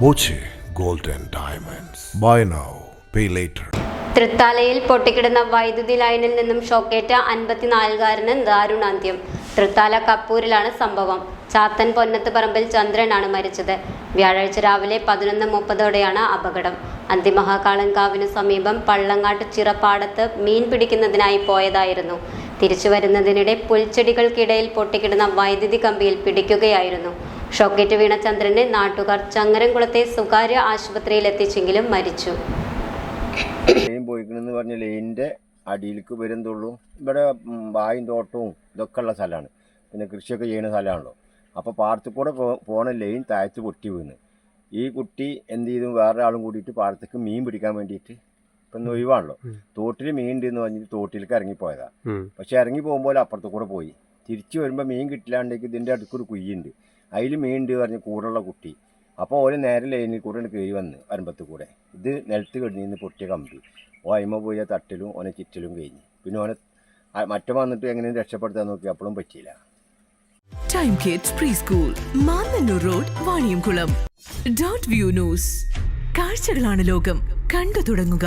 Boche gold and diamonds. Buy now pay later. തൃത്താലയിൽ പൊട്ടിക്കിടന്ന വൈദ്യുതി ലൈനിൽ നിന്നും ഷോക്കേറ്റ 54-കാരന് ദാരുണാന്ത്യം. തൃത്താല കപ്പൂരിലാണ് സംഭവം. ചാത്തൻ പൊന്നത്ത് പറമ്പിൽ ചന്ദ്രനാണ് മരിച്ചത്. വ്യാഴാഴ്ച രാവിലെ 11:30ഓടെയാണ് അപകടം. അന്തിമഹാകാളൻകാവിനു സമീപം പള്ളങ്ങാട്ട് ചിറപ്പാടത്ത് മീൻ പിടിക്കുന്നതിനായി പോയതായിരുന്നു. തിരിച്ചു വരുന്നതിനിടെ പുൽച്ചെടികൾക്കിടയിൽ പൊട്ടിക്കിടന്ന വൈദ്യുതി കമ്പിയിൽ പിടിക്കുകയായിരുന്നു. ഷോക്കേറ്റ് വീണ ചന്ദ്രനെ നാട്ടുകാർ ചങ്ങരംകുളത്തെ സ്വകാര്യ ആശുപത്രിയിൽ എത്തിച്ചെങ്കിലും മരിച്ചു. ലൈൻ പോയിക്കണെന്ന് പറഞ്ഞ ലൈനിൻ്റെ അടിയിലേക്ക് വരുന്നുള്ളൂ. ഇവിടെ വായും തോട്ടവും ഇതൊക്കെ ഉള്ള സ്ഥലമാണ്. പിന്നെ കൃഷിയൊക്കെ ചെയ്യുന്ന സ്ഥലമാണല്ലോ. അപ്പോൾ പാടത്തിൽ കൂടെ പോണ ലൈൻ താഴത്ത് പൊട്ടി വീണ് ഈ കുട്ടി എന്ത് ചെയ്തു, വേറെ ആളും കൂടിയിട്ട് പാടത്തേക്ക് മീൻ പിടിക്കാൻ വേണ്ടിയിട്ട് ഇപ്പം ഒഴിവാണല്ലോ, തോട്ടിൽ മീൻ ഉണ്ട് എന്ന് പറഞ്ഞിട്ട് തോട്ടിലേക്ക് ഇറങ്ങിപ്പോയതാണ്. പക്ഷെ ഇറങ്ങി പോകുമ്പോൾ അപ്പുറത്ത് കൂടെ പോയി. തിരിച്ചു വരുമ്പോൾ മീൻ കിട്ടില്ലാണ്ടേക്ക് ഇതിൻ്റെ അടുത്തൊരു കുയ്യുണ്ട്, അതിൽ മീൻ ഉണ്ട് പറഞ്ഞ് കൂടുള്ള കുട്ടി. അപ്പോൾ ഓരോ നേരെ ലൈനിൽ കൂടെ കയറി വന്ന് വരമ്പത്ത് കൂടെ ഇത് നിലത്ത് കിടന്നിന്ന് പൊട്ടിയ കമ്പി അയിമ പോയി തട്ടലും ഓനെ ചിറ്റലും കഴിഞ്ഞ്. പിന്നെ ഓനെ മറ്റേ വന്നിട്ട് എങ്ങനെയും രക്ഷപ്പെടുത്താൻ നോക്കി, അപ്പോഴും പറ്റിയില്ല. Time kids pre school, Mannannur road, Vaniyamkulam. Dot view news. കാഴ്ചകളാണ് ലോകം, കണ്ടു തുടങ്ങുക.